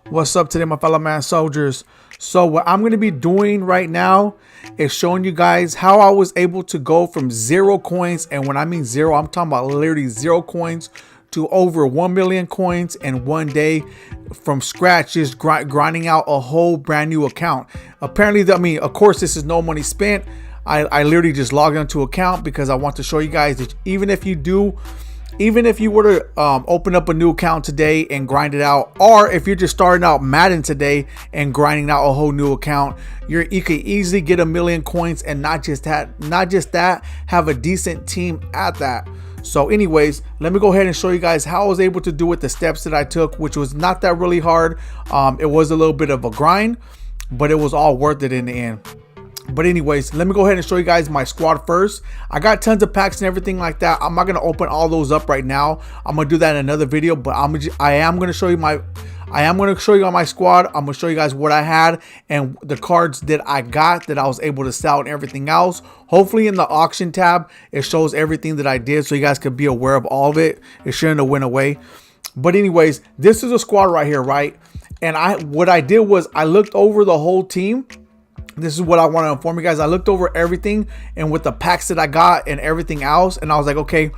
What's up today, my fellow man soldiers? So what I'm going to be doing right now is showing you guys how I was able to go from 0 coins, and when I mean 0, I'm talking about literally 0 coins, to over 1 million coins in one day from scratch, just grinding out a whole brand new account. Apparently, I mean, of course, this is no money spent. I literally just logged into account because I want to show you guys that even if you were to open up a new account today and grind it out, or if you're just starting out Madden today and grinding out a whole new account, you could easily get 1 million coins, and not just that, have a decent team at that. So anyways, let me go ahead and show you guys how I was able to do it, the steps that I took, which was not that really hard. It was a little bit of a grind, but it was all worth it in the end. But anyways, let me go ahead and show you guys my squad first. I got tons of packs and everything like that. I'm not going to open all those up right now. I'm going to do that in another video, but I am going to show you on my squad. I'm going to show you guys what I had and the cards that I got that I was able to sell and everything else. Hopefully in the auction tab, it shows everything that I did so you guys could be aware of all of it. It shouldn't have went away. But anyways, this is a squad right here, right? And what I did was I looked over the whole team. This is what I want to inform you guys. I looked over everything and with the packs that I got and everything else, and I was like, okay,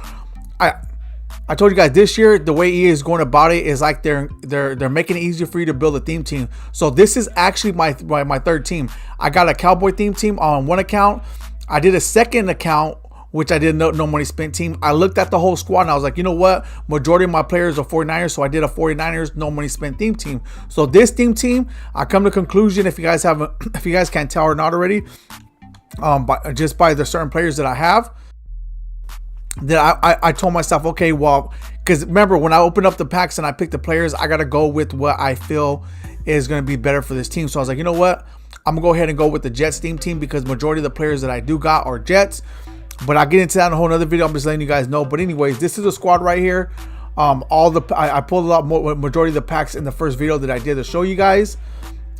I told you guys this year the way EA is going about it is like they're making it easier for you to build a theme team. So this is actually my third team. I got a Cowboy theme team on one account. I did a second account, which I did no money spent team. I looked at the whole squad and I was like, you know what? Majority of my players are 49ers, so I did a 49ers no money spent theme team. So this theme team, I come to conclusion, if you guys can't tell or not already, just by the certain players that I have, that I told myself, okay, well, because remember when I opened up the packs and I picked the players, I gotta go with what I feel is gonna be better for this team. So I was like, you know what? I'm gonna go ahead and go with the Jets theme team because majority of the players that I do got are Jets. But I'll get into that in a whole other video. I'm just letting you guys know. But anyways, this is a squad right here. I pulled out majority of the packs in the first video that I did to show you guys.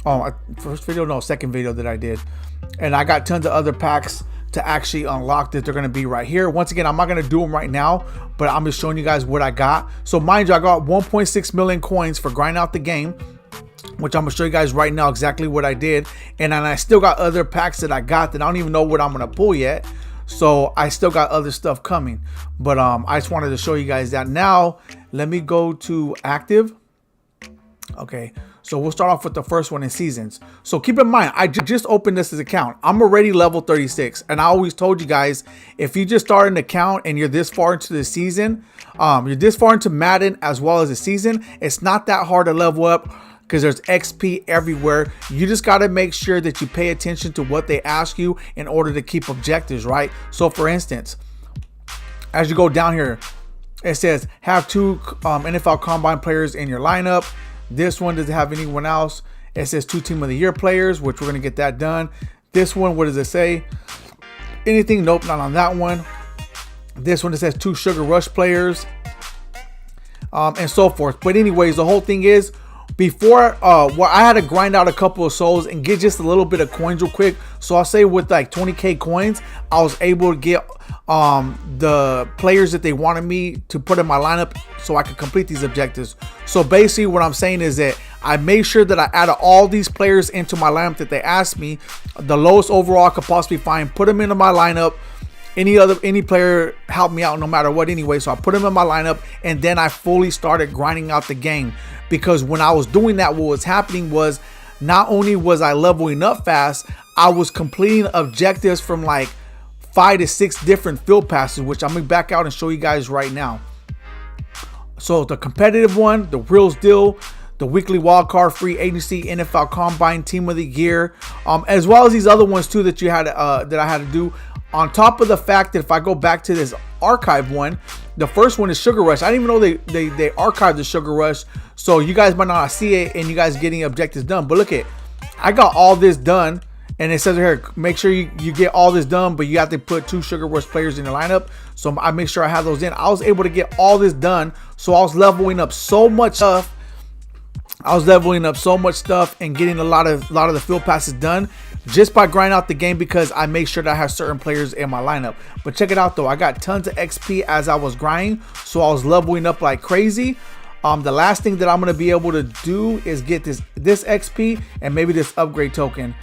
Second video that I did. And I got tons of other packs to actually unlock that they're going to be right here. Once again, I'm not going to do them right now, but I'm just showing you guys what I got. So mind you, I got 1.6 million coins for grinding out the game, which I'm gonna show you guys right now exactly what I did. And then I still got other packs that I got that I don't even know what I'm gonna pull yet. So I still got other stuff coming, but I just wanted to show you guys that. Now let me go to active. Okay, so we'll start off with the first one in seasons. So keep in mind, I just opened this account. I'm already level 36, and I always told you guys, if you just start an account and you're this far into the season, you're this far into Madden as well as the season, it's not that hard to level up, because there's XP everywhere. You just got to make sure that you pay attention to what they ask you in order to keep objectives, right? So for instance, as you go down here, it says have 2 NFL Combine players in your lineup. This one doesn't have anyone else. It says 2 Team of the Year players, which we're going to get that done. This one, what does it say? Anything? Nope, not on that one. This one, it says 2 Sugar Rush players, and so forth. But anyways, the whole thing is, before I had to grind out a couple of souls and get just a little bit of coins real quick. So I'll say with like 20k coins, I was able to get the players that they wanted me to put in my lineup so I could complete these objectives. So basically what I'm saying is that I made sure that I added all these players into my lineup that they asked me, the lowest overall I could possibly find, put them into my lineup. Any player helped me out no matter what anyway, so I put them in my lineup, and then I fully started grinding out the game. Because when I was doing that, what was happening was, not only was I leveling up fast, I was completing objectives from like 5 to 6 different field passes, which I'm gonna back out and show you guys right now. So the competitive one, the Reels deal, the weekly wildcard, free agency, NFL Combine, Team of the Year, as well as these other ones too that I had to do. On top of the fact that if I go back to this archive one, the first one is Sugar Rush. I didn't even know they archived the Sugar Rush, so you guys might not see it and you guys getting objectives done. But look at, I got all this done, and it says here, make sure you get all this done, but you have to put 2 Sugar Rush players in your lineup. So I make sure I have those in. I was able to get all this done, so I was leveling up so much stuff. And getting a lot of the field passes done just by grinding out the game, because I make sure that I have certain players in my lineup. But check it out though, I got tons of XP as I was grinding, so I was leveling up like crazy. The last thing that I'm going to be able to do is get this XP and maybe this upgrade token.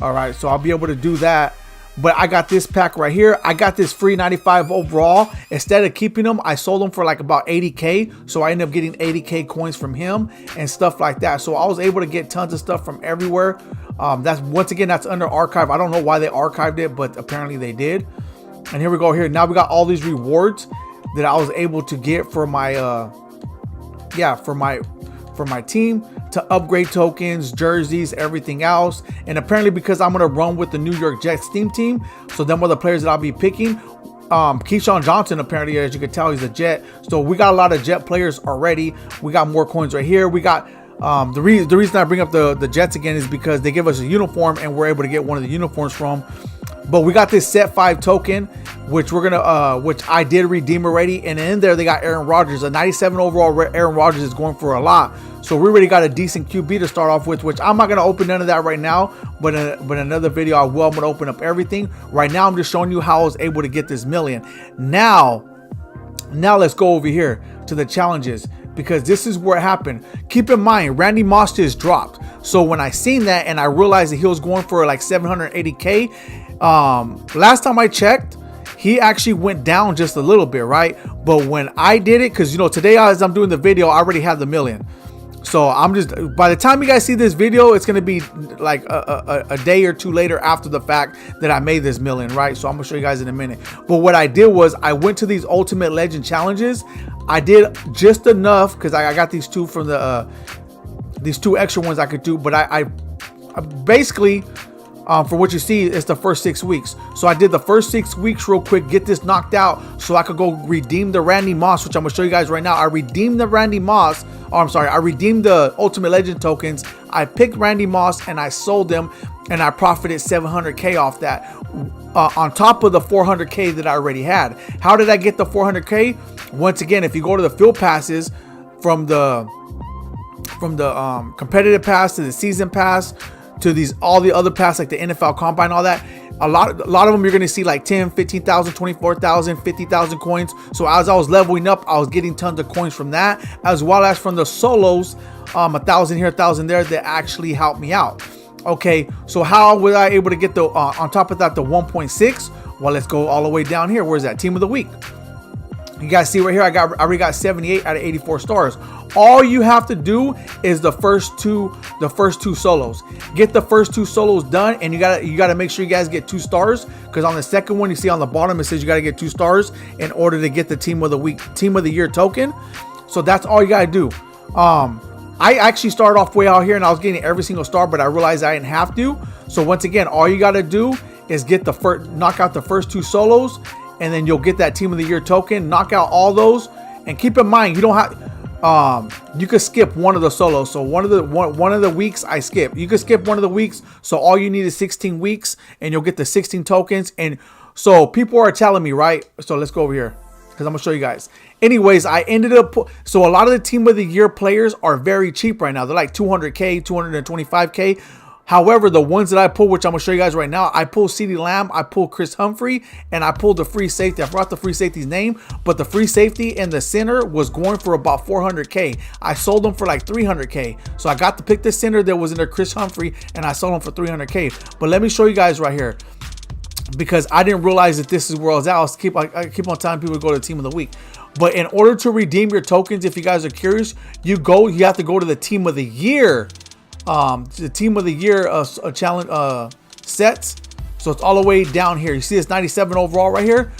All right, so I'll be able to do that. But I got this pack right here. I got this free 95 overall. Instead of keeping them, I sold them for like about 80K. So I ended up getting 80K coins from him and stuff like that. So I was able to get tons of stuff from everywhere. That's once again, that's under archive. I don't know why they archived it, but apparently they did. And here we go. Here now we got all these rewards that I was able to get for my for my team, to upgrade tokens, jerseys, everything else. And apparently because I'm gonna run with the New York Jets team, so them are the players that I'll be picking. Keyshawn Johnson, apparently, as you can tell, he's a Jet. So we got a lot of Jet players already. We got more coins right here. We got the reason I bring up the Jets again is because they give us a uniform and we're able to get one of the uniforms from. But we got this set 5 token, which we're gonna which I did redeem already, and in there they got Aaron Rodgers. A 97 overall Aaron Rodgers is going for a lot, so we already got a decent QB to start off with, which I'm not gonna open none of that right now, but in another video I will. I'm gonna open up everything. Right now I'm just showing you how I was able to get this million. Now let's go over here to the challenges, because this is where it happened. Keep in mind, Randy Moss just dropped. So when I seen that and I realized that he was going for like 780K, last time I checked, he actually went down just a little bit, right? But when I did it, because you know, today as I'm doing the video, I already have the million. So I'm just, by the time you guys see this video, it's going to be like a day or two later after the fact that I made this million, right? So I'm going to show you guys in a minute. But what I did was I went to these Ultimate Legend challenges. I did just enough because I got these two from the, these 2 extra ones I could do. But I basically, for what you see, it's the first 6 weeks. So I did the first 6 weeks real quick, get this knocked out so I could go redeem the Randy Moss, which I'm going to show you guys right now. I redeemed the Randy Moss. Oh, I'm sorry. I redeemed the Ultimate Legend tokens. I picked Randy Moss and I sold them, and I profited 700K off that, on top of the 400K that I already had. How did I get the 400K? Once again, if you go to the field passes from the competitive pass to the season pass to these all the other pass like the NFL Combine, all that, a lot of them you're gonna see like 10, 15,000, 24,000, 50,000 coins. So as I was leveling up, I was getting tons of coins from that, as well as from the solos, 1,000 here, 1,000 there, that actually helped me out. Okay, so how was I able to get the on top of that the 1.6? Well, let's go all the way down here. Where's that? Team of the week. You guys see right here, I already got 78 out of 84 stars. All you have to do is the first two solos. Get the first 2 solos done, and you gotta make sure you guys get 2 stars, because on the second one you see on the bottom it says you gotta get 2 stars in order to get the team of the week, team of the year token. So that's all you gotta do. I actually started off way out here and I was getting every single star, but I realized I didn't have to. So once again, all you gotta do is get knock out the first 2 solos, and then you'll get that team of the year token. Knock out all those, and keep in mind you don't have you could skip one of the solos. So one of the weeks I skip. You could skip one of the weeks, so all you need is 16 weeks and you'll get the 16 tokens. And so people are telling me, right? So let's go over here because I'm gonna show you guys. Anyways, I ended up, so a lot of the team of the year players are very cheap right now. They're like 200K, 225K. However, the ones that I pulled, which I'm going to show you guys right now, I pulled CeeDee Lamb, I pulled Chris Humphrey, and I pulled the free safety. I forgot the free safety's name, but the free safety in the center was going for about 400K. I sold them for like 300K. So I got to pick the center that was in there, Chris Humphrey, and I sold them for 300K. But let me show you guys right here, because I didn't realize that this is where I was at. I keep on telling people to go to the team of the week. But in order to redeem your tokens, if you guys are curious, you have to go to the team of the year. The team of the year challenge sets. So it's all the way down here. You see this 97 overall right here.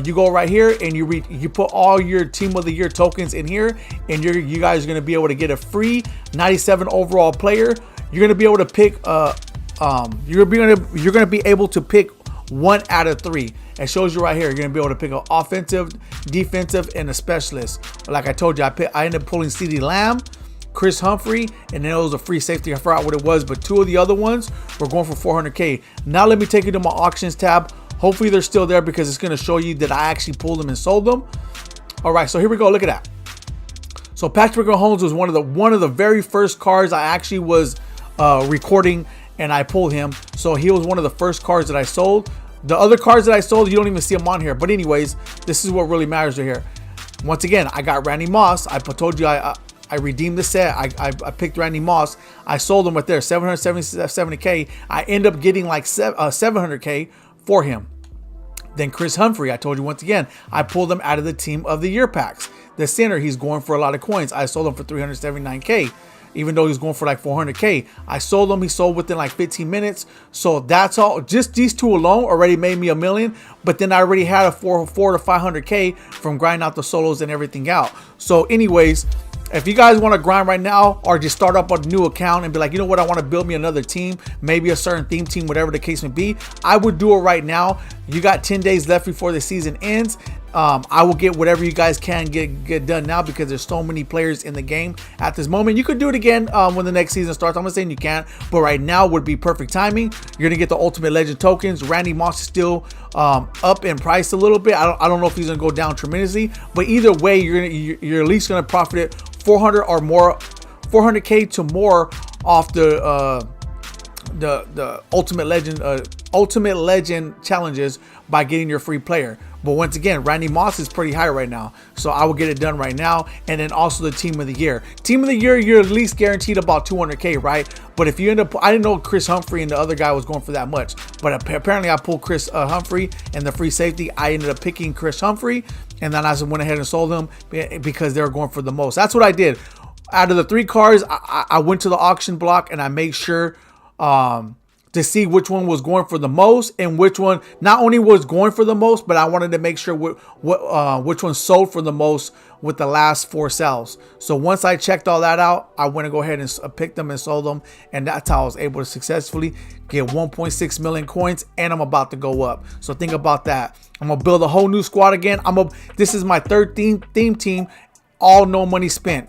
You go right here and you put all your team of the year tokens in here, and you guys are going to be able to get a free 97 overall player. You're going to be able to pick you're going to be able to pick 1 out of 3. It shows you right here. You're going to be able to pick an offensive, defensive, and a specialist. Like I told you, I ended up pulling CeeDee Lamb, Chris Humphrey, and then it was a free safety. I forgot what it was, but 2 of the other ones were going for 400K. Now let me take you to my auctions tab. Hopefully they're still there, because it's going to show you that I actually pulled them and sold them. All right, so here we go. Look at that. So Patrick Mahomes was one of the very first cards I actually was recording, and I pulled him. So he was one of the first cards that I sold. The other cards that I sold, you don't even see them on here. But anyways, this is what really matters right here. Once again, I got Randy Moss. I told you I redeemed the set. I picked Randy Moss. I sold him right there, 770K. I end up getting like 700K for him. Then Chris Humphrey, I told you once again, I pulled him out of the team of the year packs. The center, he's going for a lot of coins. I sold him for 379K. Even though he's going for like 400K, I sold him. He sold within like 15 minutes. So that's all. Just these two alone already made me $1 million. But then I already had a 4 to 500K from grinding out the solos and everything out. So anyways, if you guys want to grind right now or just start up a new account and be like, you know what, I want to build me another team, maybe a certain theme team, whatever the case may be, I would do it right now. You got 10 days left before the season ends. I will get whatever you guys can get done now because there's so many players in the game at this moment. You could do it again when the next season starts. I'm not saying you can't, but right now would be perfect timing. You're gonna get the Ultimate Legend tokens. Randy Moss is still up in price a little bit. I don't know if he's gonna go down tremendously, but either way, you're at least gonna profit 400 or more, 400K to more off the Ultimate Legend challenges by getting your free player. But once again, Randy Moss is pretty high right now, so I will get it done right now. And then also the team of the year. Team of the year, you're at least guaranteed about 200K, right? But if you end up, I didn't know Chris Humphrey and the other guy was going for that much, but apparently I pulled Chris Humphrey and the free safety. I ended up picking Chris Humphrey, and then I just went ahead and sold him because they were going for the most. That's what I did. Out of the 3 cards, I went to the auction block and I made sure to see which one was going for the most and which one not only was going for the most, but I wanted to make sure which one sold for the most with the last 4 sales. So once I checked all that out, I went to go ahead and pick them and sold them, and that's how I was able to successfully get 1.6 million coins, and I'm about to go up. So think about that. I'm gonna build a whole new squad again. This is my 3rd theme team, all no money spent.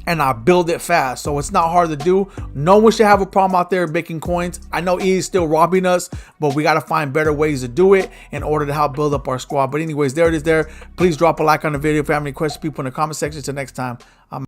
And I build it fast, so it's not hard to do. No one should have a problem out there making coins. I know EA is still robbing us, but we got to find better ways to do it in order to help build up our squad. But anyways, there it is there. Please drop a like on the video. If you have any questions, people in the comment section. Till next time, I'm